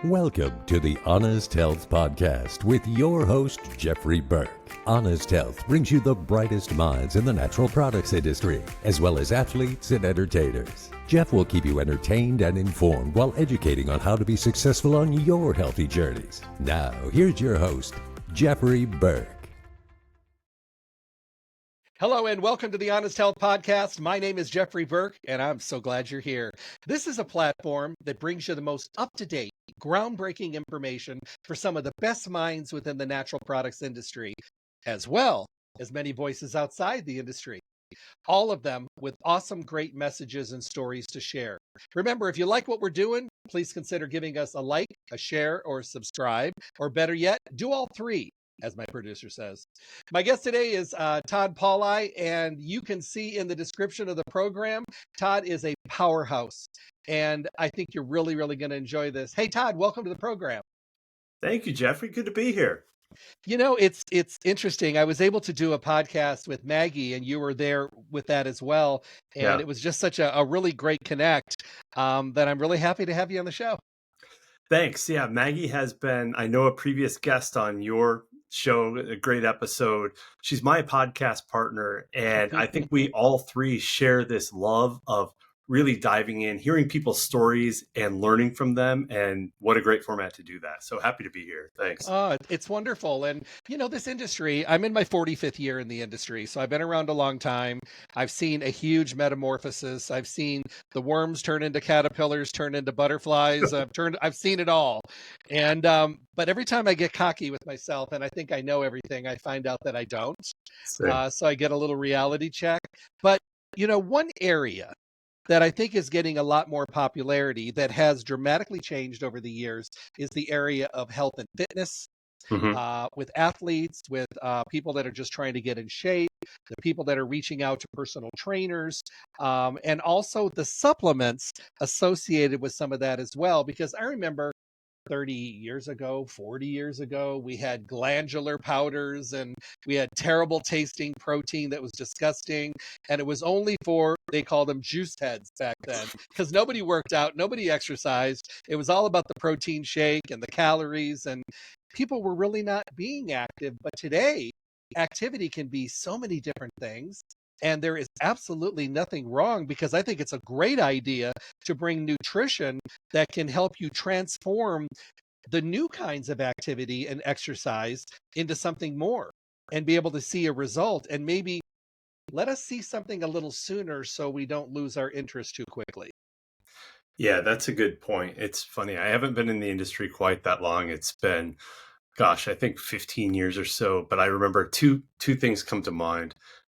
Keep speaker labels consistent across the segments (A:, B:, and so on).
A: Welcome to the Honest Health Podcast with your host, Jeffrey Burke. Honest Health brings you the brightest minds in the natural products industry, as well as athletes and entertainers. Jeff will keep you entertained and informed while educating on how to be successful on your healthy journeys. Now, here's your host, Jeffrey Burke.
B: Hello and welcome to the Honest Health Podcast. My name is Jeffrey Burke and I'm so glad you're here. This is a platform that brings you the most up-to-date, groundbreaking information for some of the best minds within the natural products industry, as well as many voices outside the industry. All of them with awesome, great messages and stories to share. Remember, if you like what we're doing, please consider giving us a like, a share, or subscribe, or better yet, do all three, as my producer says. My guest today is Todd Pauli, and you can see in the description of the program, Todd is a powerhouse, and I think you're really going to enjoy this. Hey, Todd, welcome to the program.
C: Thank you, Jeffrey. Good to be here.
B: You know, it's interesting. I was able to do a podcast with Maggie, and you were there with that as well, and It was just such a really great connect that I'm really happy to have you on the show.
C: Thanks. Yeah, Maggie has been, I know, a previous guest on your show, a great episode. She's my podcast partner, and I think we all three share this love of really diving in, hearing people's stories and learning from them, and what a great format to do that. So happy to be here. Thanks.
B: It's wonderful. And, you know, this industry, I'm in my 45th year in the industry, so I've been around a long time. I've seen a huge metamorphosis. I've seen the worms turn into caterpillars, turn into butterflies. I've seen it all. And, but every time I get cocky with myself and I think I know everything, I find out that I don't. So I get a little reality check. But, you know, one area that I think is getting a lot more popularity that has dramatically changed over the years is the area of health and fitness, with athletes, with people that are just trying to get in shape, the people that are reaching out to personal trainers, and also the supplements associated with some of that as well. Because I remember 30 years ago, 40 years ago, we had glandular powders and we had terrible tasting protein that was disgusting. And it was only for, they called them juice heads back then, because nobody worked out, nobody exercised. It was all about the protein shake and the calories, and people were really not being active. But today, activity can be so many different things. And there is absolutely nothing wrong, because I think it's a great idea to bring nutrition that can help you transform the new kinds of activity and exercise into something more and be able to see a result, and maybe let us see something a little sooner so we don't lose our interest too quickly.
C: Yeah, that's a good point. It's funny. I haven't been in the industry quite that long. It's been, gosh, I think 15 years or so. But I remember two things come to mind.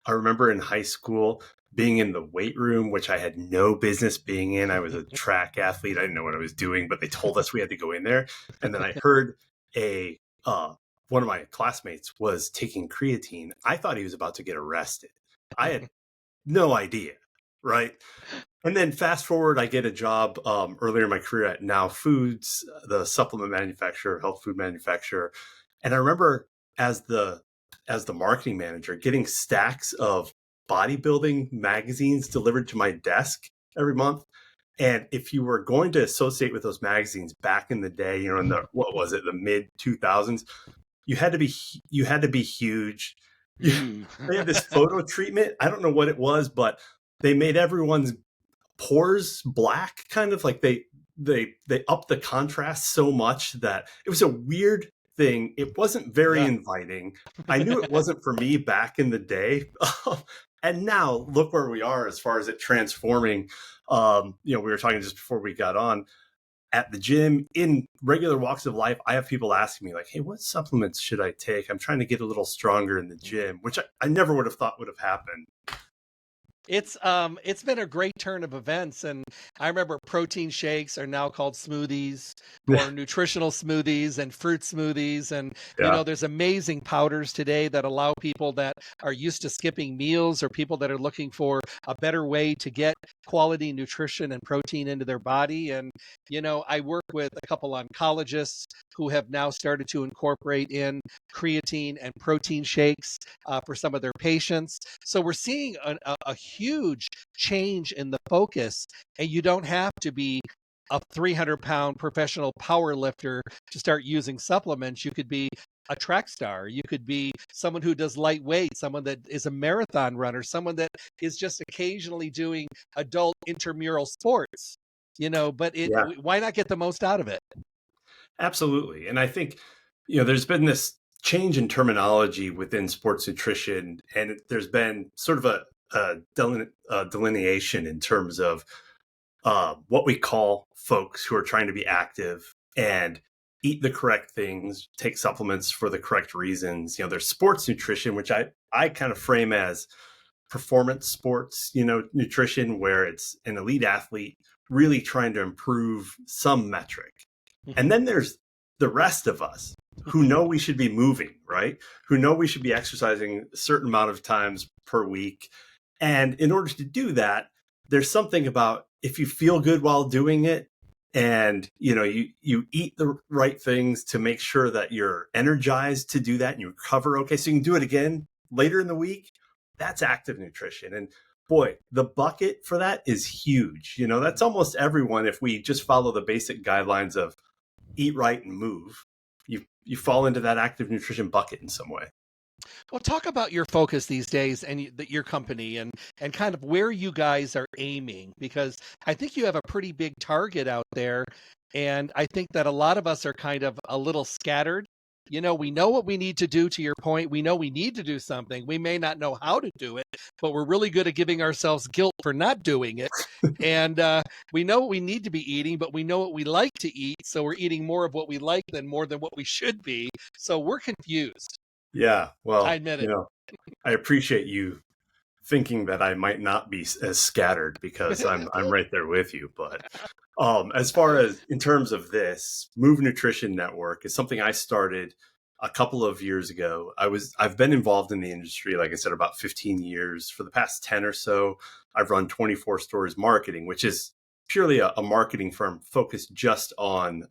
C: I remember in high school being in the weight room, which I had no business being in. I was a track athlete. I didn't know what I was doing, but they told us we had to go in there. And then I heard one of my classmates was taking creatine. I thought he was about to get arrested. I had no idea, right? And then fast forward, I get a job earlier in my career at Now Foods, the supplement manufacturer, health food manufacturer. And I remember as the marketing manager, getting stacks of bodybuilding magazines delivered to my desk every month. And if you were going to associate with those magazines back in the day, you know, in the mid 2000s, you had to be huge. They had this photo treatment. I don't know what it was, but they made everyone's pores black, kind of like they upped the contrast so much that it was a weird thing. It wasn't very inviting. I knew it wasn't for me back in the day. And now look where we are as far as it transforming. We were talking just before we got on, at the gym, in regular walks of life. I have people asking me like, hey, what supplements should I take? I'm trying to get a little stronger in the gym, which I never would have thought would have happened.
B: It's been a great turn of events, and I remember protein shakes are now called smoothies or nutritional smoothies and fruit smoothies, and you know, there's amazing powders today that allow people that are used to skipping meals or people that are looking for a better way to get quality nutrition and protein into their body. And you know, I work with a couple oncologists who have now started to incorporate in creatine and protein shakes for some of their patients. So we're seeing a huge change in the focus, and you don't have to be a 300-pound professional power lifter to start using supplements. You could be a track star. You could be someone who does lightweight, someone that is a marathon runner, someone that is just occasionally doing adult intramural sports, but
C: Yeah,
B: why not get the most out of it?
C: absolutely. And I think, there's been this change in terminology within sports nutrition, and there's been sort of a delineation in terms of what we call folks who are trying to be active and eat the correct things, take supplements for the correct reasons. There's sports nutrition, which I kind of frame as performance sports, nutrition, where it's an elite athlete really trying to improve some metric. And then there's the rest of us who know we should be moving, right? Who know we should be exercising a certain amount of times per week. And in order to do that, there's something about if you feel good while doing it, and you eat the right things to make sure that you're energized to do that and you recover okay, so you can do it again later in the week. That's active nutrition. And boy, the bucket for that is huge. That's almost everyone. If we just follow the basic guidelines of eat right and move, you fall into that active nutrition bucket in some way.
B: Well, talk about your focus these days and your company and kind of where you guys are aiming, because I think you have a pretty big target out there. And I think that a lot of us are kind of a little scattered. We know what we need to do, to your point. We know we need to do something. We may not know how to do it, but we're really good at giving ourselves guilt for not doing it. And we know what we need to be eating, but we know what we like to eat. So we're eating more of what we like than more than what we should be. So we're confused.
C: Yeah,
B: I
C: well,
B: admit it.
C: I appreciate you thinking that I might not be as scattered, because I'm right there with you. But as far as in terms of this Move Nutrition Network is something I started a couple of years ago. I've been involved in the industry, like I said, about 15 years. For the past 10 or so, I've run 24 Stores Marketing, which is purely a marketing firm focused just on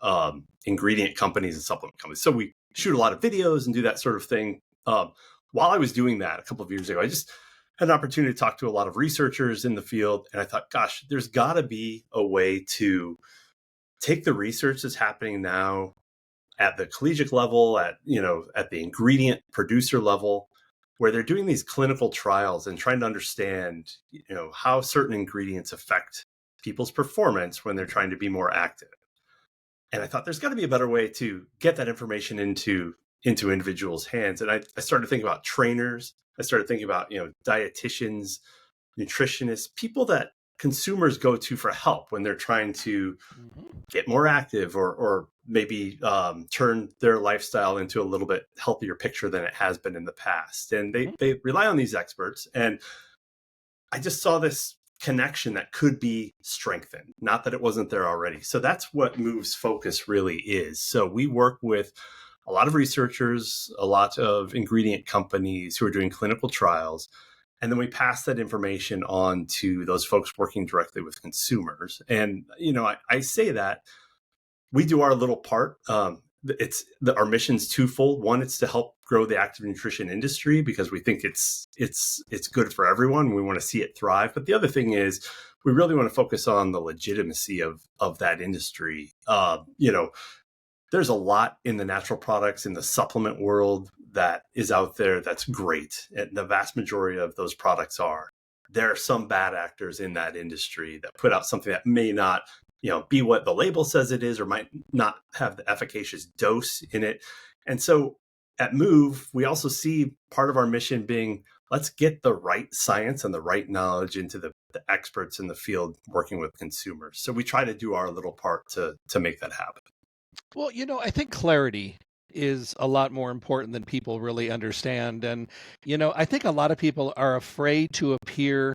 C: ingredient companies and supplement companies. So we shoot a lot of videos and do that sort of thing. While I was doing that a couple of years ago, I just had an opportunity to talk to a lot of researchers in the field. And I thought, gosh, there's got to be a way to take the research that's happening now at the collegiate level, at the ingredient producer level, where they're doing these clinical trials and trying to understand, how certain ingredients affect people's performance when they're trying to be more active. And I thought there's got to be a better way to get that information into individuals' hands. And I started thinking about trainers. I started thinking about, dietitians, nutritionists, people that consumers go to for help when they're trying to get more active or maybe turn their lifestyle into a little bit healthier picture than it has been in the past. And they rely on these experts. And I just saw this connection that could be strengthened, not that it wasn't there already. So that's what Move's focus really is. So we work with a lot of researchers, a lot of ingredient companies who are doing clinical trials. And then we pass that information on to those folks working directly with consumers. And, I say that we do our little part. Our mission's twofold. One, it's to help grow the active nutrition industry because we think it's good for everyone. We want to see it thrive. But the other thing is we really want to focus on the legitimacy of that industry. There's a lot in the natural products, in the supplement world that is out there that's great. And the vast majority of those products are. There are some bad actors in that industry that put out something that may not, be what the label says it is, or might not have the efficacious dose in it. And so at Move, we also see part of our mission being, let's get the right science and the right knowledge into the experts in the field working with consumers. So we try to do our little part to make that happen.
B: Well, I think clarity is a lot more important than people really understand. And, I think a lot of people are afraid to appear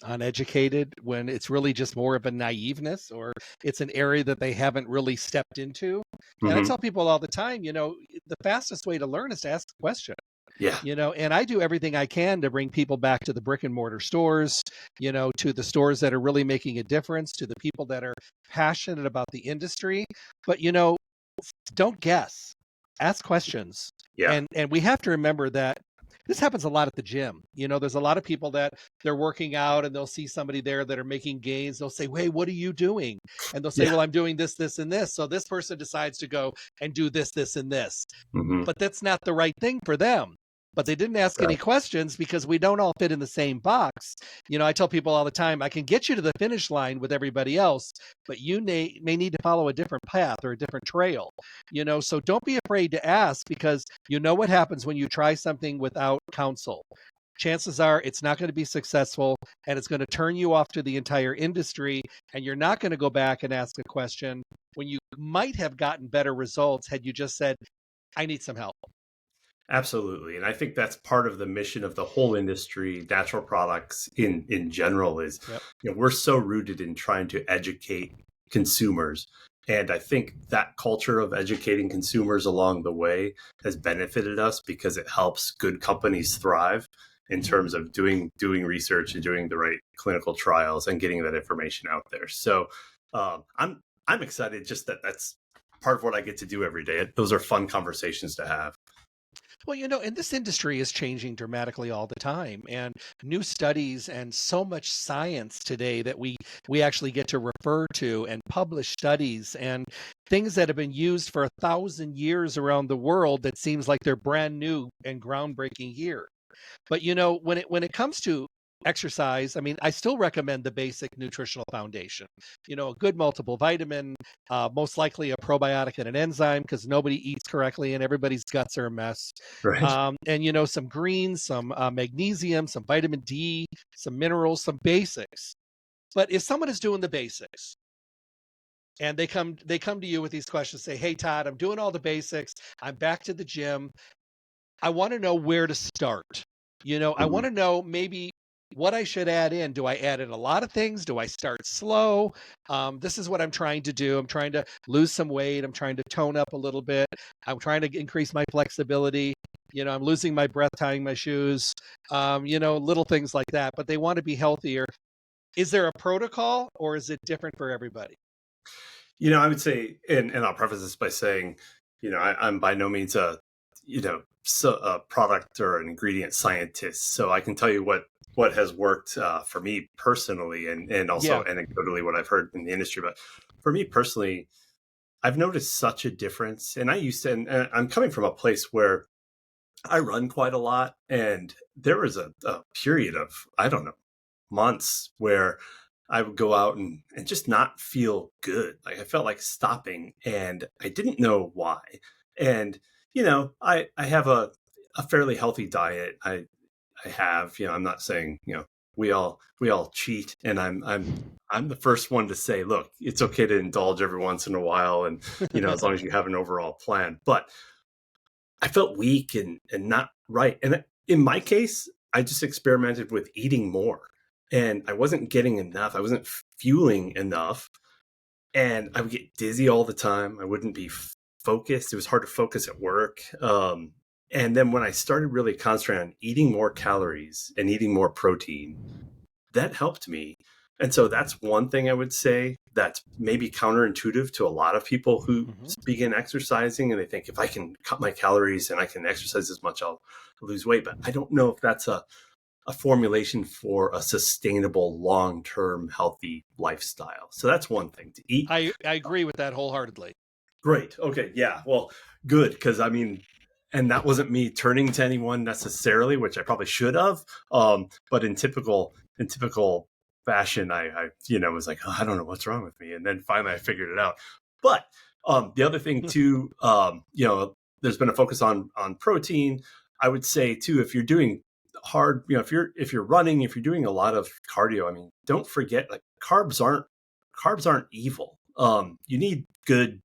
B: uneducated when it's really just more of a naiveness, or it's an area that they haven't really stepped into. And I tell people all the time, the fastest way to learn is to ask a question.
C: Yeah.
B: And I do everything I can to bring people back to the brick and mortar stores, to the stores that are really making a difference, to the people that are passionate about the industry. But, don't guess, ask questions.
C: Yeah.
B: And we have to remember that this happens a lot at the gym. There's a lot of people that they're working out and they'll see somebody there that are making gains. They'll say, hey, what are you doing? And they'll say,
C: Yeah.
B: well, I'm doing this, this, and this. So this person decides to go and do this, this, and this.
C: Hmm.
B: But that's not the right thing for them. But they didn't ask any
C: Right.
B: questions because we don't all fit in the same box. I tell people all the time, I can get you to the finish line with everybody else, but you may need to follow a different path or a different trail. So don't be afraid to ask, because you know what happens when you try something without counsel. Chances are it's not going to be successful, and it's going to turn you off to the entire industry, and you're not going to go back and ask a question when you might have gotten better results had you just said, I need some help.
C: Absolutely. And I think that's part of the mission of the whole industry, natural products in general is,
B: Yep.
C: we're so rooted in trying to educate consumers. And I think that culture of educating consumers along the way has benefited us because it helps good companies thrive in terms of doing research and doing the right clinical trials and getting that information out there. So I'm excited just that's part of what I get to do every day. Those are fun conversations to have.
B: Well, and this industry is changing dramatically all the time, and new studies and so much science today that we actually get to refer to and publish studies and things that have been used for 1,000 years around the world that seems like they're brand new and groundbreaking here. But when it comes to exercise, I mean, I still recommend the basic nutritional foundation. A good multiple vitamin, most likely a probiotic and an enzyme, because nobody eats correctly and everybody's guts are a mess.
C: Right.
B: And some greens, some magnesium, some vitamin D, some minerals, some basics. But if someone is doing the basics and they come to you with these questions, say, hey Todd, I'm doing all the basics, I'm back to the gym, I want to know where to start. I want
C: Mhm.
B: to know maybe what I should add in. Do I add in a lot of things? Do I start slow? This is what I'm trying to do. I'm trying to lose some weight. I'm trying to tone up a little bit. I'm trying to increase my flexibility. I'm losing my breath tying my shoes, little things like that. But they want to be healthier. Is there a protocol, or is it different for everybody?
C: I would say, and I'll preface this by saying, I'm by no means a product or an ingredient scientist. So I can tell you what has worked for me personally, and
B: Yeah.
C: also anecdotally what I've heard in the industry. But for me personally, I've noticed such a difference. And I used to, and I'm coming from a place where I run quite a lot, and there was a period of, I don't know, months where I would go out and just not feel good. Like I felt like stopping, and I didn't know why. And, I have a fairly healthy diet. I have, I'm not saying, we all cheat, and I'm the first one to say, look, it's okay to indulge every once in a while. And, as long as you have an overall plan. But I felt weak and not right. And in my case, I just experimented with eating more, and I wasn't getting enough. I wasn't fueling enough, and I would get dizzy all the time. I wouldn't be focused. It was hard to focus at work. And then when I started really concentrating on eating more calories and eating more protein, that helped me. And so that's one thing I would say that's maybe counterintuitive to a lot of people who
B: Mhm.
C: begin exercising, and they think if I can cut my calories and I can exercise as much, I'll lose weight. But I don't know if that's a formulation for a sustainable, long-term, healthy lifestyle. So that's one thing to eat.
B: I agree with that wholeheartedly.
C: Great. Okay. Yeah. Well, good. Because I mean, and that wasn't me turning to anyone necessarily, which I probably should have. But in typical fashion, I was like, oh, I don't know what's wrong with me, and then finally I figured it out. But the other thing too, there's been a focus on protein. I would say too, if you're doing hard, if you're running, if you're doing a lot of cardio, I mean, don't forget, like, carbs aren't evil. You need good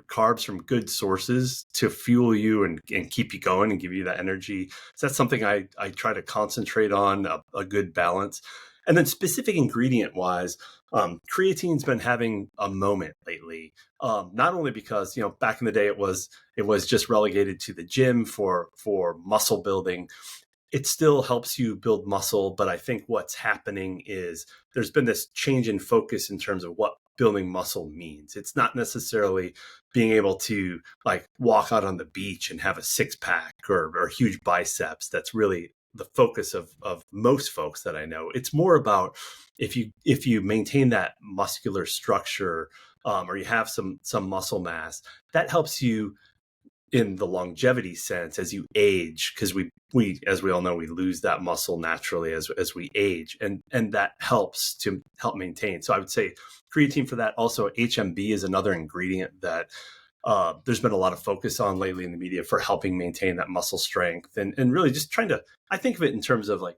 C: carbs from good sources to fuel you and keep you going and give you that energy. So that's something I try to concentrate on, a good balance. And then specific ingredient wise, creatine's been having a moment lately. Not only because, back in the day it was just relegated to the gym for muscle building. It still helps you build muscle, but I think what's happening is there's been this change in focus in terms of what building muscle means. It's not necessarily being able to like walk out on the beach and have a six pack or huge biceps. That's really the focus of most folks that I know. It's more about if you maintain that muscular structure, or you have some muscle mass, that helps you in the longevity sense as you age, because we as we all know, we lose that muscle naturally as we age, and that helps to help maintain. So I would say creatine for that. Also, HMB is another ingredient that there's been a lot of focus on lately in the media for helping maintain that muscle strength, and really just trying to, I think of it in terms of like,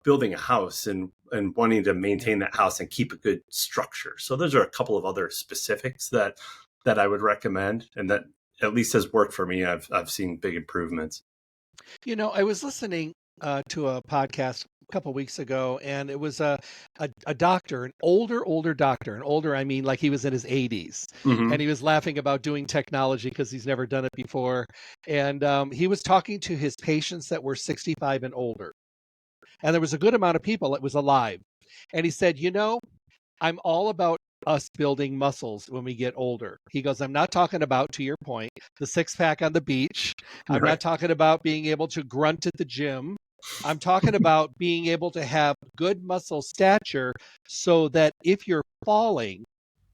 C: building a house and wanting to maintain that house and keep a good structure. So those are a couple of other specifics that I would recommend, and that at least has worked for me. I've seen big improvements.
B: I was listening to a podcast a couple weeks ago, and it was a doctor, an older doctor, and older, I mean, like he was in his 80s, and he was laughing about doing technology because he's never done it before. And he was talking to his patients that were 65 and older. And there was a good amount of people that was alive. And he said, I'm all about us building muscles when we get older. He goes, I'm not talking about, to your point, the six pack on the beach. I'm not talking about being able to grunt at the gym. I'm talking about being able to have good muscle stature so that if you're falling,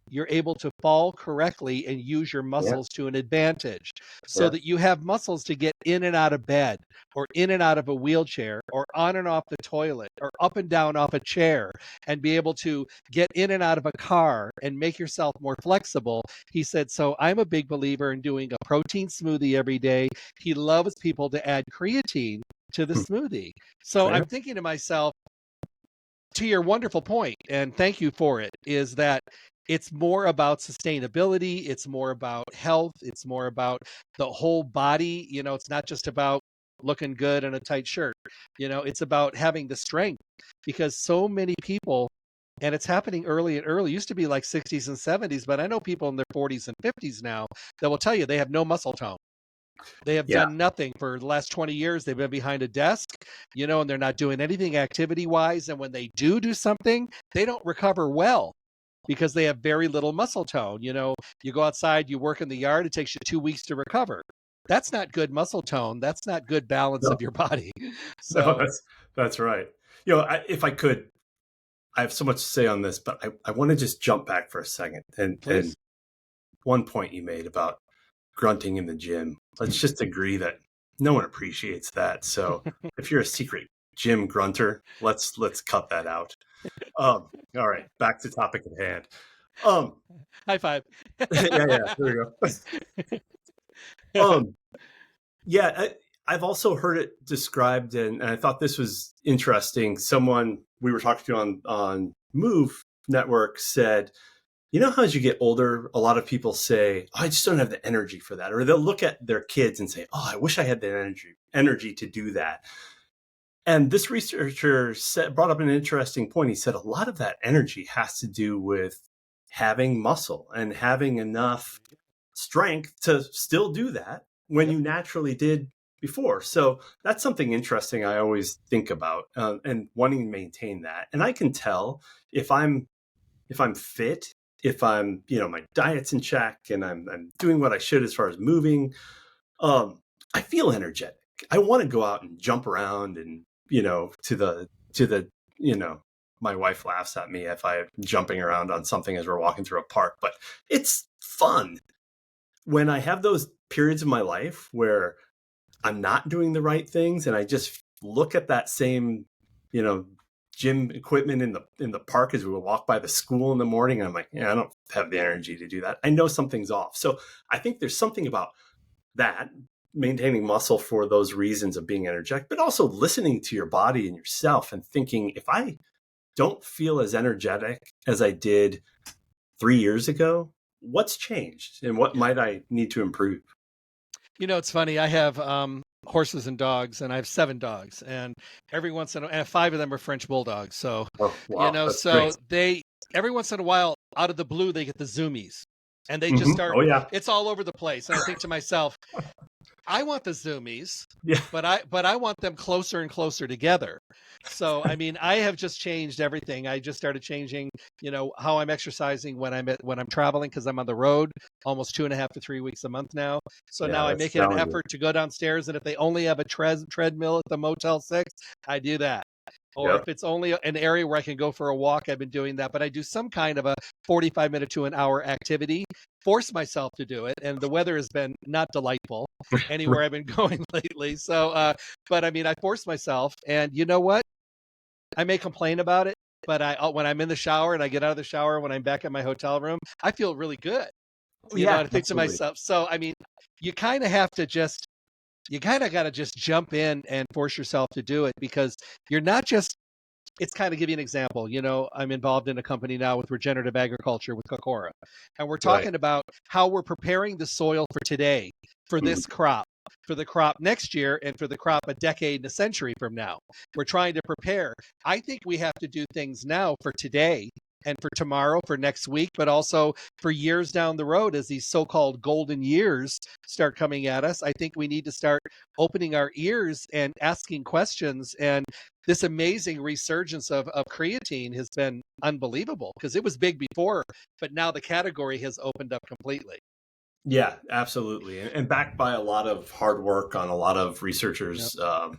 B: you're able to fall correctly and use your muscles to an advantage, so that you have muscles to get in and out of bed, or in and out of a wheelchair, or on and off the toilet, or up and down off a chair, and be able to get in and out of a car and make yourself more flexible. He said, so I'm a big believer in doing a protein smoothie every day. He loves people to add creatine to the smoothie. So I'm thinking to myself, to your wonderful point, and thank you for it, is that it's more about sustainability. It's more about health. It's more about the whole body. It's not just about looking good in a tight shirt. It's about having the strength, because so many people, and it's happening early and early, used to be like 60s and 70s, but I know people in their 40s and 50s now that will tell you they have no muscle tone. They have done nothing for the last 20 years. They've been behind a desk, and they're not doing anything activity wise. And when they do something, they don't recover well, because they have very little muscle tone. You go outside, you work in the yard, it takes you 2 weeks to recover. That's not good muscle tone. That's not good balance of your body. So
C: no, that's right. If I could, I have so much to say on this, but I want to just jump back for a second. And one point you made about grunting in the gym, let's just agree that no one appreciates that. So if you're a secret gym grunter, let's cut that out. All right, back to topic at hand.
B: High five.
C: There we go. I've also heard it described, and I thought this was interesting. Someone we were talking to on Move Network said, how as you get older, a lot of people say, oh, I just don't have the energy for that. Or they'll look at their kids and say, oh, I wish I had the energy to do that. And this researcher brought up an interesting point. He said a lot of that energy has to do with having muscle and having enough strength to still do that when you naturally did before. So that's something interesting I always think about, and wanting to maintain that. And I can tell if I'm fit, if I'm, my diet's in check and I'm doing what I should as far as moving, I feel energetic. I want to go out and jump around and, to the, my wife laughs at me if I'm jumping around on something as we're walking through a park, but it's fun. When I have those periods of my life where I'm not doing the right things and I just look at that same, gym equipment in the park as we walk by the school in the morning, and I'm like, I don't have the energy to do that. I know something's off. So I think there's something about that, maintaining muscle for those reasons of being energetic, but also listening to your body and yourself and thinking, if I don't feel as energetic as I did 3 years ago, what's changed and what might I need to improve?
B: It's funny. I have horses and dogs, and I have 7 dogs, and every once in a while, 5 of them are French bulldogs. So, they, every once in a while, out of the blue, they get the zoomies, and they just start, it's all over the place. And I think to myself, I want the Zoomies,
C: Yeah.
B: but I want them closer and closer together. So I mean, I have just changed everything. I just started changing, how I'm exercising when I'm traveling, because I'm on the road almost 2.5 to 3 weeks a month now. So
C: Yeah,
B: now I
C: that's
B: make it an
C: challenging.
B: effort to go downstairs, and if they only have a treadmill at the Motel 6, I do that. Or
C: Yep.
B: if it's only an area where I can go for a walk, I've been doing that. But I do some kind of a 45-minute to an hour activity, force myself to do it. And the weather has been not delightful anywhere I've been going lately. So, but I mean, I force myself. And you know what? I may complain about it, but when I'm in the shower and I get out of the shower, when I'm back at my hotel room, I feel really good.
C: Yeah,
B: And I think to
C: absolutely.
B: myself, so, I mean, you kind of have to just you kind of got to just jump in and force yourself to do it, because you're not just, it's kind of give you an example. I'm involved in a company now with regenerative agriculture with Kokora, and we're
C: Right.
B: talking about how we're preparing the soil for today, for
C: Mhm.
B: this crop, for the crop next year, and for the crop a decade and a century from now. We're trying to prepare. I think we have to do things now for today and for tomorrow, for next week, but also for years down the road as these so-called golden years start coming at us. I think we need to start opening our ears and asking questions. And this amazing resurgence of creatine has been unbelievable, because it was big before, but now the category has opened up completely.
C: Yeah, absolutely, and backed by a lot of hard work on a lot of
B: Yep.
C: researchers'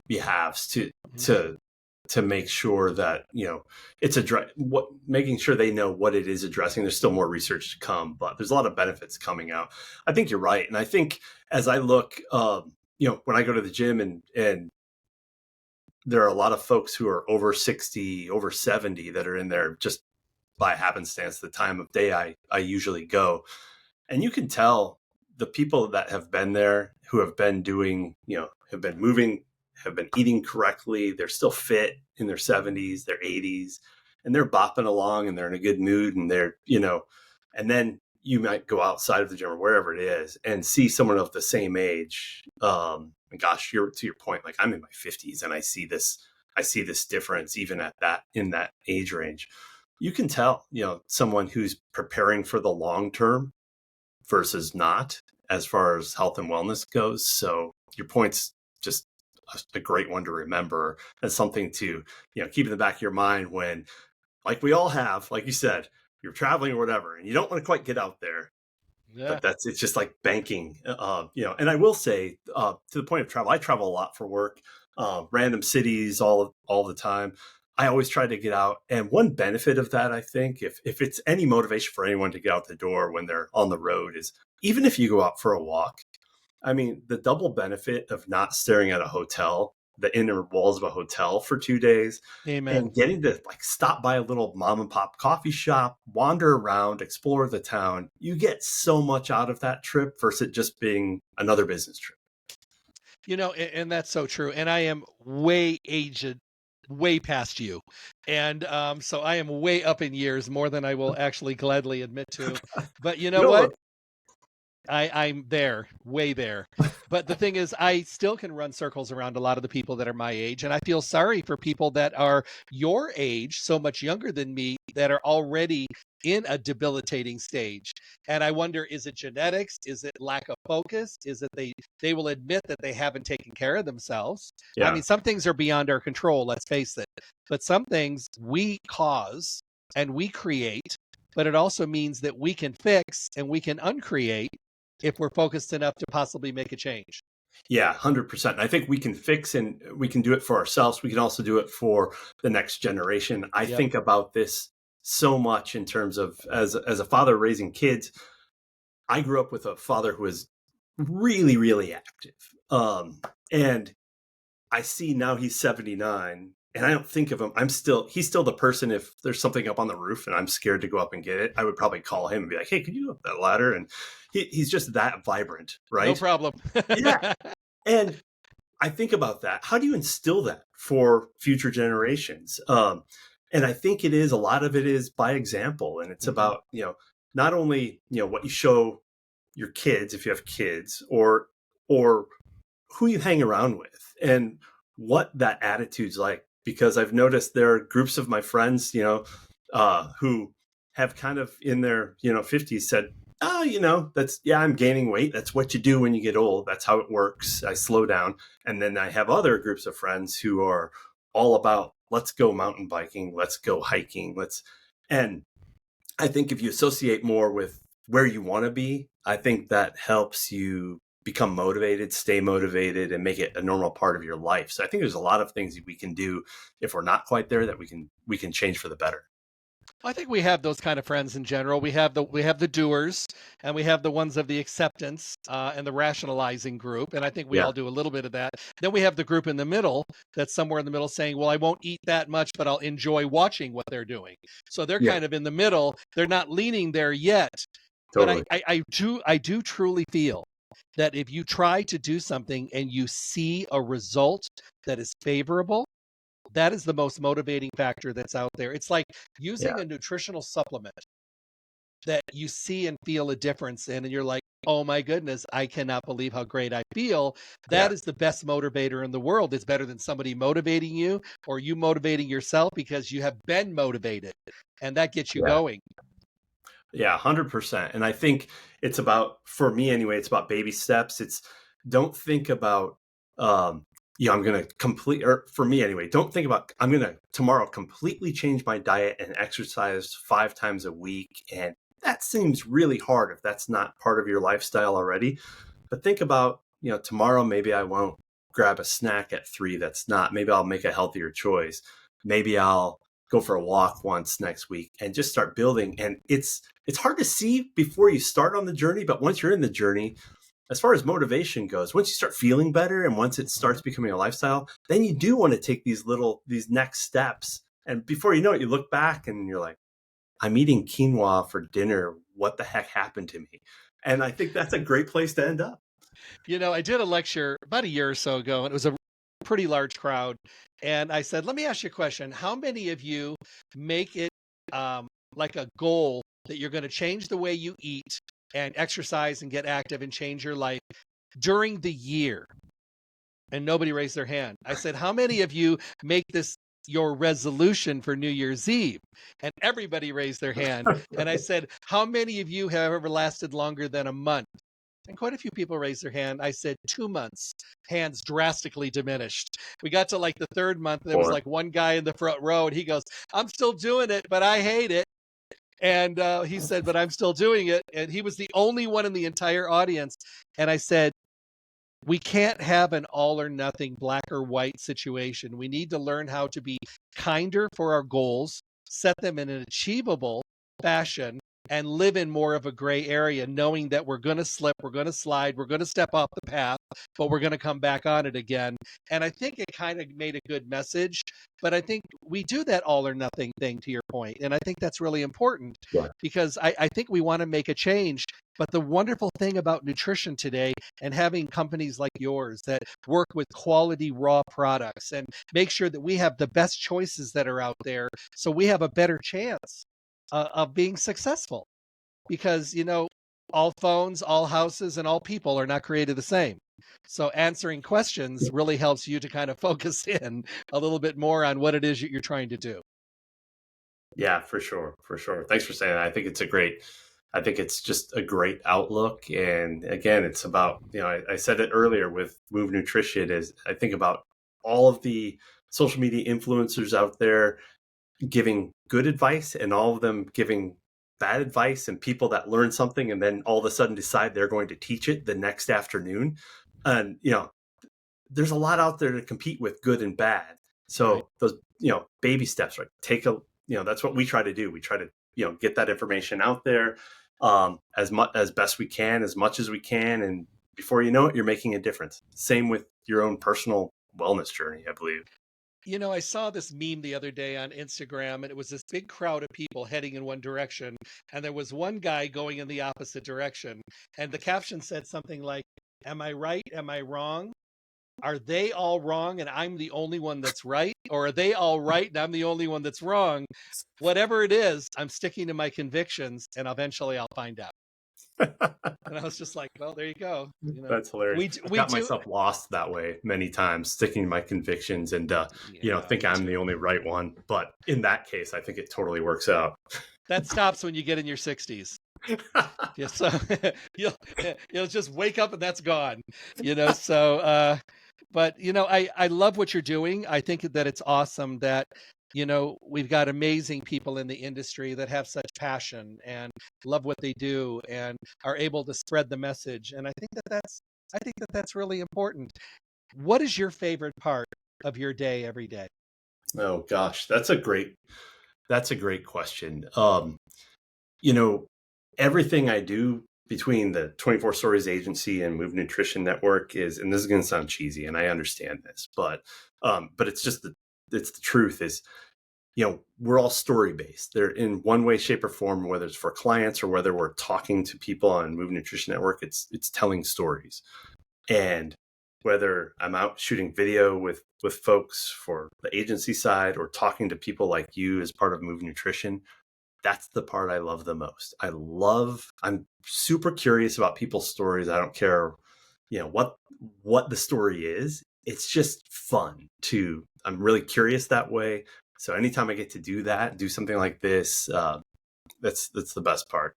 C: behalves
B: Mhm.
C: to to make sure that it's making sure they know what it is addressing. There's still more research to come, but there's a lot of benefits coming out. I think you're right, and I think as I look, when I go to the gym and there are a lot of folks who are over 60, over 70 that are in there just by happenstance, the time of day I usually go. And you can tell the people that have been there, who have been doing, have been moving, have been eating correctly. They're still fit in their 70s, their 80s, and they're bopping along and they're in a good mood. And and then you might go outside of the gym or wherever it is and see someone of the same age. And gosh, you're to your point, like I'm in my 50s and I see this difference even in that age range. You can tell, someone who's preparing for the long term versus not, as far as health and wellness goes. So your point's just a great one to remember. That's something to, keep in the back of your mind when, like we all have, like you said, you're traveling or whatever, and you don't want to quite get out there.
B: Yeah.
C: But it's just like banking, And I will say, to the point of travel, I travel a lot for work, random cities all the time. I always try to get out, and one benefit of that, I think, if it's any motivation for anyone to get out the door when they're on the road, is even if you go out for a walk. I mean, the double benefit of not staring at a hotel, the inner walls of a hotel for 2 days,
B: Amen.
C: and getting to like stop by a little mom and pop coffee shop, wander around, explore the town. You get so much out of that trip versus it just being another business trip.
B: And that's so true. And I am way aged, way past you. And so I am way up in years, more than I will actually gladly admit to. But you
C: You
B: know
C: don't
B: what?
C: look.
B: I'm there, way there. But the thing is, I still can run circles around a lot of the people that are my age. And I feel sorry for people that are your age, so much younger than me, that are already in a debilitating stage. And I wonder, is it genetics? Is it lack of focus? Is it they will admit that they haven't taken care of themselves? I
C: Yeah.
B: mean, some things are beyond our control, let's face it. But some things we cause and we create, but it also means that we can fix and we can uncreate if we're focused enough to possibly make a change.
C: Yeah, 100%. I think we can fix and we can do it for ourselves. We can also do it for the next generation. I
B: Yep.
C: think about this so much in terms of as a father raising kids. I grew up with a father who was really, really active. And I see now he's 79 and I don't think of him. He's still the person. If there's something up on the roof and I'm scared to go up and get it, I would probably call him and be like, hey, could you go up that ladder? And he's just that vibrant.
B: No
C: Right.
B: problem.
C: Yeah. And I think about that. How do you instill that for future generations? And I think a lot of it is by example. And it's
B: Mhm.
C: about, not only, what you show your kids, if you have kids, or who you hang around with and what that attitude's like. Because I've noticed there are groups of my friends, who have kind of in their, 50s said, oh, I'm gaining weight. That's what you do when you get old. That's how it works. I slow down. And then I have other groups of friends who are all about, let's go mountain biking, let's go hiking, and I think if you associate more with where you want to be, I think that helps you become motivated, stay motivated, and make it a normal part of your life. So I think there's a lot of things that we can do if we're not quite there that we can change for the better.
B: I think we have those kind of friends in general. We have the doers, and we have the ones of the acceptance and the rationalizing group. And I think we
C: Yeah.
B: all do a little bit of that. Then we have the group in the middle that's somewhere in the middle saying, "Well, I won't eat that much, but I'll enjoy watching what they're doing." So they're
C: Yeah,
B: kind of in the middle. They're not leaning there yet. But I,
C: totally.
B: I, I do truly feel that if you try to do something and you see a result that is favorable, that is the most motivating factor that's out there. It's like using
C: Yeah.
B: a nutritional supplement that you see and feel a difference in, and you're like, oh my goodness, I cannot believe how great I feel. That
C: Yeah.
B: is the best motivator in the world. It's better than somebody motivating you or you motivating yourself because you have been motivated and that gets you
C: Yeah.
B: going.
C: Yeah, 100%. And I think it's about, for me anyway, it's about baby steps. Don't think about, I'm going to or for me anyway, don't think about, I'm going to tomorrow completely change my diet and exercise 5 times a week. And that seems really hard if that's not part of your lifestyle already. But think about, tomorrow maybe I won't grab a snack at 3. That's not, maybe I'll make a healthier choice. Maybe I'll go for a walk once next week and just start building. And it's hard to see before you start on the journey, but once you're in the journey, as far as motivation goes, once you start feeling better and once it starts becoming a lifestyle, then you do want to take these next steps. And before you know it, you look back and you're like, I'm eating quinoa for dinner. What the heck happened to me? And I think that's a great place to end up.
B: I did a lecture about a year or so ago, and it was a pretty large crowd. And I said, let me ask you a question. How many of you make it like a goal that you're going to change the way you eat and exercise and get active and change your life during the year? And nobody raised their hand. I said, how many of you make this your resolution for New Year's Eve? And everybody raised their hand. And I said, how many of you have ever lasted longer than a month? And quite a few people raised their hand. I said 2 months. Hands drastically diminished. We got to like the third month. There was
C: Boy.
B: like one guy in the front row, and he goes, I'm still doing it, but I hate it. And he said, but I'm still doing it. And he was the only one in the entire audience. And I said, we can't have an all or nothing, black or white situation. We need to learn how to be kinder for our goals, set them in an achievable fashion, and live in more of a gray area, knowing that we're going to slip, we're going to slide, we're going to step off the path, but we're going to come back on it again. And I think it kind of made a good message, but I think we do that all or nothing thing, to your point. And I think that's really important
C: Yeah.
B: because I think we want to make a change. But the wonderful thing about nutrition today and having companies like yours that work with quality raw products and make sure that we have the best choices that are out there so we have a better chance of being successful, because all phones, all houses, and all people are not created the same. So answering questions really helps you to kind of focus in a little bit more on what it is you're trying to do.
C: Yeah, for sure. For sure. Thanks for saying that. I think it's just a great outlook. And again, it's about, I said it earlier with Move Nutrition, is I think about all of the social media influencers out there giving good advice and all of them giving bad advice, and people that learn something and then all of a sudden decide they're going to teach it the next afternoon. And, there's a lot out there to compete with good and bad. So
B: Right.
C: those, baby steps, right? That's what we try to do. We try to, get that information out there as best we can, as much as we can. And before you know it, you're making a difference. Same with your own personal wellness journey, I believe.
B: I saw this meme the other day on Instagram, and it was this big crowd of people heading in one direction, and there was one guy going in the opposite direction. And the caption said something like, am I right? Am I wrong? Are they all wrong and I'm the only one that's right? Or are they all right and I'm the only one that's wrong? Whatever it is, I'm sticking to my convictions, and eventually I'll find out. And I was just like, well, there you go.
C: That's hilarious. I've
B: We
C: got
B: do.
C: myself lost that way many times, sticking to my convictions and, think
B: Me
C: I'm
B: too.
C: the only right one. But in that case, I think it totally works out.
B: That stops when you get in your 60s. Yeah, so you'll you'll just wake up and that's gone. So but I love what you're doing. I think that it's awesome that we've got amazing people in the industry that have such passion and love what they do and are able to spread the message. And I think that that's really important. What is your favorite part of your day every day?
C: Oh gosh, that's a great question. You know, everything I do between the 24 Stories Agency and Move Nutrition Network is, and this is going to sound cheesy, and I understand this, but it's just it's the truth is, we're all story based. They're in one way, shape, or form, whether it's for clients or whether we're talking to people on Move Nutrition Network, it's telling stories. And whether I'm out shooting video with folks for the agency side or talking to people like you as part of Move Nutrition, that's the part I love the most. I'm super curious about people's stories. I don't care, what the story is. It's just fun I'm really curious that way. So anytime I get to do something like this, that's the best part.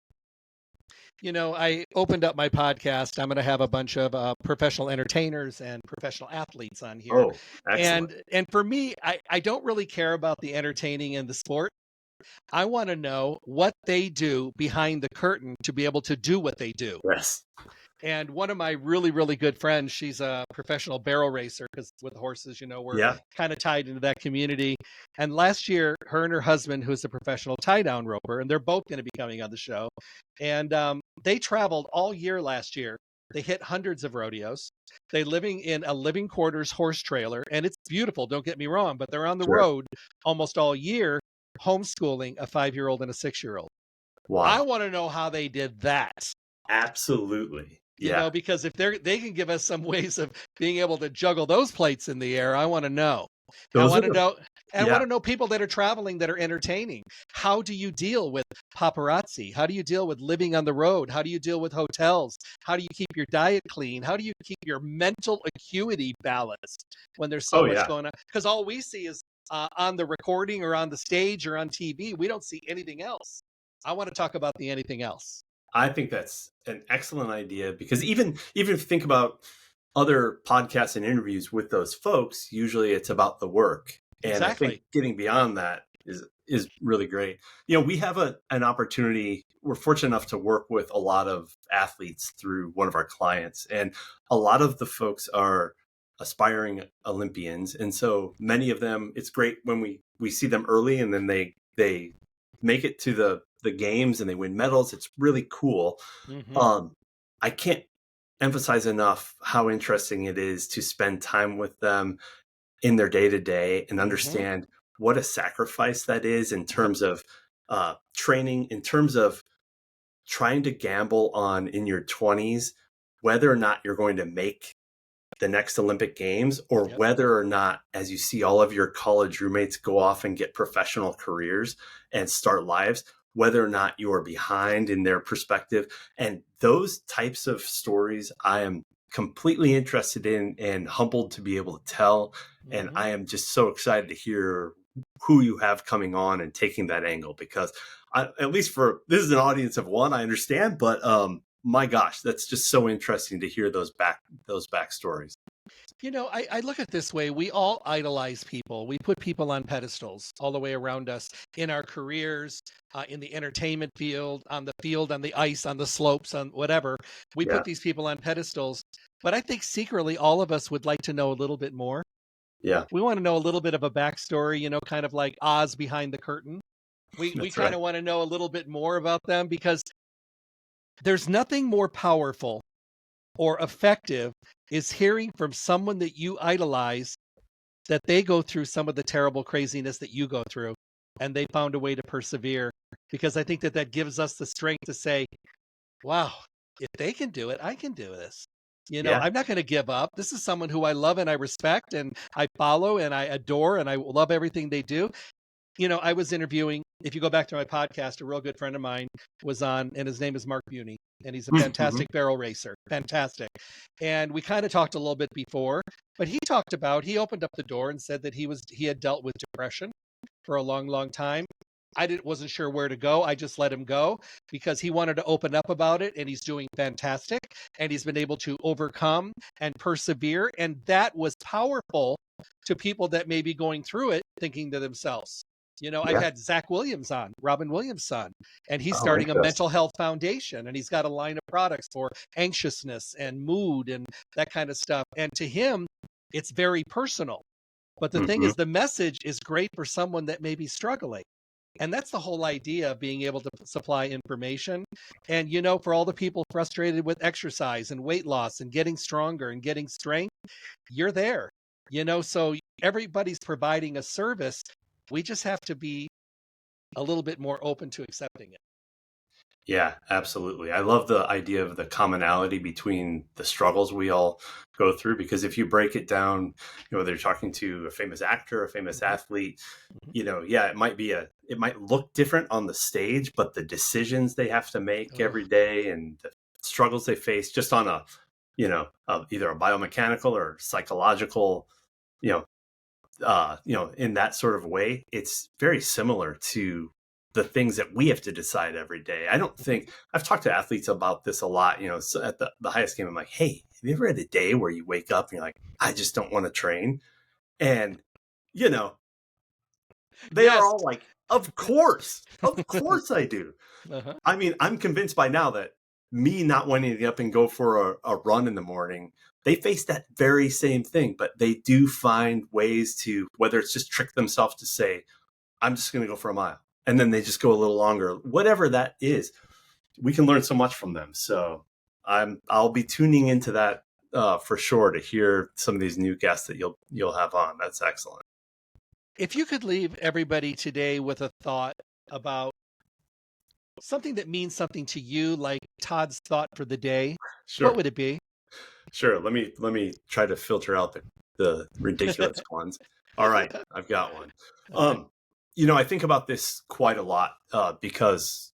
B: I opened up my podcast. I'm going to have a bunch of professional entertainers and professional athletes on here.
C: Oh, excellent.
B: And for me, I don't really care about the entertaining and the sport. I want to know what they do behind the curtain to be able to do what they do.
C: Yes.
B: And one of my really, really good friends, she's a professional barrel racer because with horses, we're
C: Yeah.
B: kind of tied into that community. And last year, her and her husband, who's a professional tie down roper, and they're both going to be coming on the show. And they traveled all year last year. They hit hundreds of rodeos. They living in a living quarters horse trailer, and it's beautiful. Don't get me wrong, but they're on the
C: Sure.
B: road almost all year, homeschooling a 5-year-old and a 6-year-old.
C: Wow.
B: I want to know how they did that.
C: Absolutely.
B: Because if they can give us some ways of being able to juggle those plates in the air, I want to know. I want to know people that are traveling that are entertaining. How do you deal with paparazzi? How do you deal with living on the road? How do you deal with hotels? How do you keep your diet clean? How do you keep your mental acuity balanced when there's so much going on? Because all we see is on the recording or on the stage or on TV. We don't see anything else. I want to talk about the anything else.
C: I think that's an excellent idea because even if you think about other podcasts and interviews with those folks, usually it's about the work. And
B: Exactly.
C: I think getting beyond that is really great. We have an opportunity. We're fortunate enough to work with a lot of athletes through one of our clients, and a lot of the folks are aspiring Olympians. And so many of them, it's great when we see them early and then they make it to the games and they win medals. It's really cool.
B: Mm-hmm.
C: I can't emphasize enough how interesting it is to spend time with them in their day-to-day and understand what a sacrifice that is in terms of training, in terms of trying to gamble on in your 20s whether or not you're going to make the next Olympic Games or whether or not, as you see all of your college roommates go off and get professional careers and start lives, whether or not you are behind in their perspective. And those types of stories I am completely interested in and humbled to be able to tell. And I am just so excited to hear who you have coming on and taking that angle, because at least this is an audience of one, I understand, but my gosh, that's just so interesting to hear those backstories.
B: I look at it this way. We all idolize people. We put people on pedestals all the way around us in our careers, in the entertainment field, on the ice, on the slopes, on whatever. We put these people on pedestals. But I think secretly all of us would like to know a little bit more.
C: Yeah.
B: We want to know a little bit of a backstory, kind of like Oz behind the curtain. We kind of want to know a little bit more about them, because there's nothing more powerful or effective is hearing from someone that you idolize that they go through some of the terrible craziness that you go through and they found a way to persevere. Because I think that gives us the strength to say, wow, if they can do it, I can do this. I'm not going to give up. This is someone who I love and I respect and I follow and I adore and I love everything they do. I was interviewing, if you go back to my podcast, a real good friend of mine was on, and his name is Mark Buney, and he's a fantastic barrel racer. Fantastic. And we kind of talked a little bit before, but he opened up the door and said that he had dealt with depression for a long, long time. wasn't sure where to go. I just let him go because he wanted to open up about it, and he's doing fantastic. And he's been able to overcome and persevere. And that was powerful to people that may be going through it, thinking to themselves, I've
C: Yeah.
B: had Zach Williams on, Robin Williams' son, and he's
C: Oh,
B: starting a
C: interesting.
B: mental health foundation, and he's got a line of products for anxiousness and mood and that kind of stuff. And to him, it's very personal. But the thing
C: Hmm.
B: is, the message is great for someone that may be struggling. And that's the whole idea of being able to supply information. And, for all the people frustrated with exercise and weight loss and getting stronger and getting strength, you're there, so everybody's providing a service. We just have to be a little bit more open to accepting it.
C: Yeah, absolutely. I love the idea of the commonality between the struggles we all go through, because if you break it down, whether you're talking to a famous actor, a famous athlete, yeah, it might look different on the stage, but the decisions they have to make every day and the struggles they face just on either a biomechanical or psychological, you know, in that sort of way, it's very similar to the things that we have to decide every day. I don't think I've talked to athletes about this a lot. So at the highest game, I'm like, hey, have you ever had a day where you wake up and you're like, I just don't want to train? And, they
B: Yes.
C: are all like, of course I do.
B: Uh-huh.
C: I mean, I'm convinced by now that me not wanting to get up and go for a run in the morning, they face that very same thing, but they do find ways to, whether it's just trick themselves to say, I'm just going to go for a mile. And then they just go a little longer, whatever that is. We can learn so much from them. So I'll be tuning into that for sure to hear some of these new guests that you'll have on. That's excellent.
B: If you could leave everybody today with a thought about something that means something to you, like Todd's thought for the day,
C: Sure.
B: what would it be?
C: Sure. Let me try to filter out the ridiculous ones. All right, I've got one. I think about this quite a lot because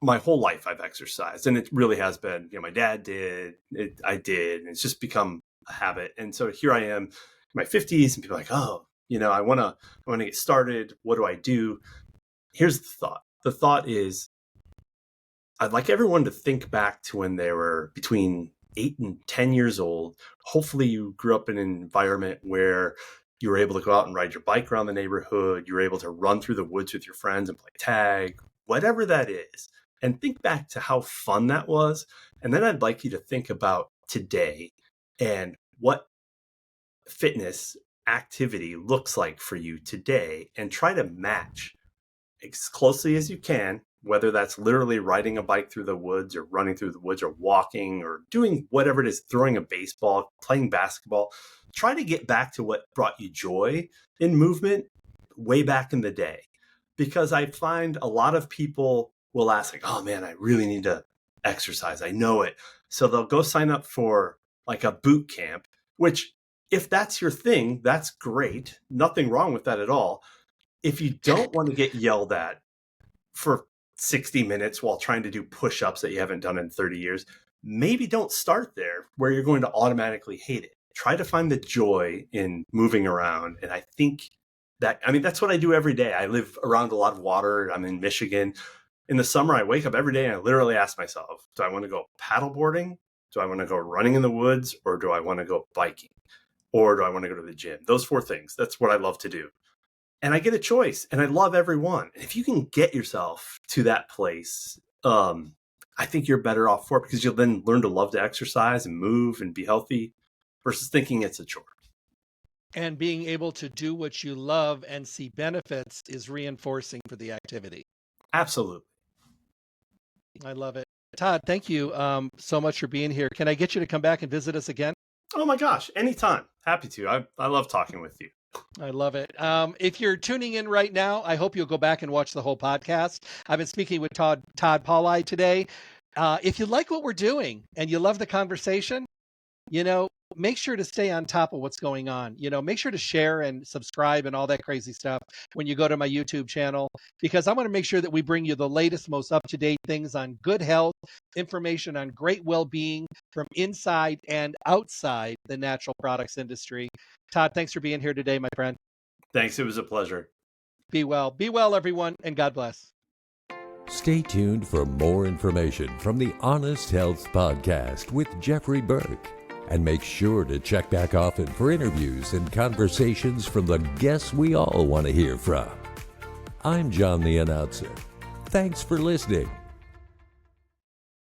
C: my whole life I've exercised, and it really has been, my dad did it, I did, and it's just become a habit. And so here I am in my 50s, and people are like, oh, I want to get started. What do I do? Here's the thought. The thought is, I'd like everyone to think back to when they were between 8 and 10 years old. Hopefully you grew up in an environment where you were able to go out and ride your bike around the neighborhood. You were able to run through the woods with your friends and play tag, whatever that is. And think back to how fun that was. And then I'd like you to think about today and what fitness activity looks like for you today, and try to match as closely as you can, whether that's literally riding a bike through the woods or running through the woods or walking or doing whatever it is, throwing a baseball, playing basketball. Try to get back to what brought you joy in movement way back in the day. Because I find a lot of people will ask, like, oh man, I really need to exercise. I know it. So they'll go sign up for like a boot camp, which if that's your thing, that's great. Nothing wrong with that at all. If you don't want to get yelled at for 60 minutes while trying to do push-ups that you haven't done in 30 years, maybe don't start there where you're going to automatically hate it. Try to find the joy in moving around. And I think that's what I do every day. I live around a lot of water. I'm in Michigan. In the summer, I wake up every day and I literally ask myself, do I want to go paddleboarding? Do I want to go running in the woods? Or do I want to go biking? Or do I want to go to the gym? Those 4 things. That's what I love to do. And I get a choice, and I love everyone. And if you can get yourself to that place, I think you're better off for it, because you'll then learn to love to exercise and move and be healthy versus thinking it's a chore.
B: And being able to do what you love and see benefits is reinforcing for the activity.
C: Absolutely.
B: I love it. Todd, thank you so much for being here. Can I get you to come back and visit us again?
C: Oh my gosh, anytime. Happy to. I love talking with you.
B: I love it. If you're tuning in right now, I hope you'll go back and watch the whole podcast. I've been speaking with Todd Pauli today. If you like what we're doing and you love the conversation, make sure to stay on top of what's going on. Make sure to share and subscribe and all that crazy stuff when you go to my YouTube channel, because I want to make sure that we bring you the latest, most up-to-date things on good health, information on great well-being from inside and outside the natural products industry. Todd, thanks for being here today, my friend.
C: Thanks. It was a pleasure.
B: Be well, everyone, and God bless.
A: Stay tuned for more information from the Honest Health Podcast with Jeffrey Burke. And make sure to check back often for interviews and conversations from the guests we all want to hear from. I'm John the Announcer. Thanks for listening.